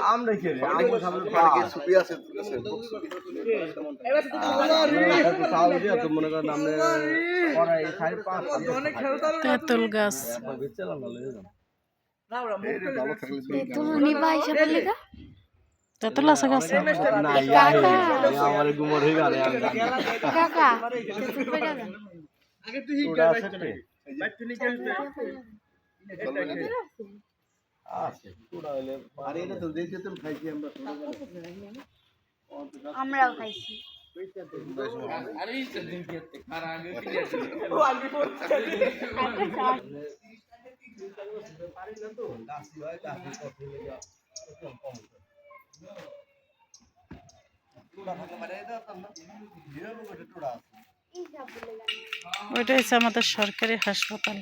আম রেখে সুপি আছে মনে করেন তেঁতুল গাছ তেঁতুল আছে গাছে আমার গুমর হয়ে গেল আমরাও খাইছি ওইটা হচ্ছে আমাদের সরকারি হাসপাতাল।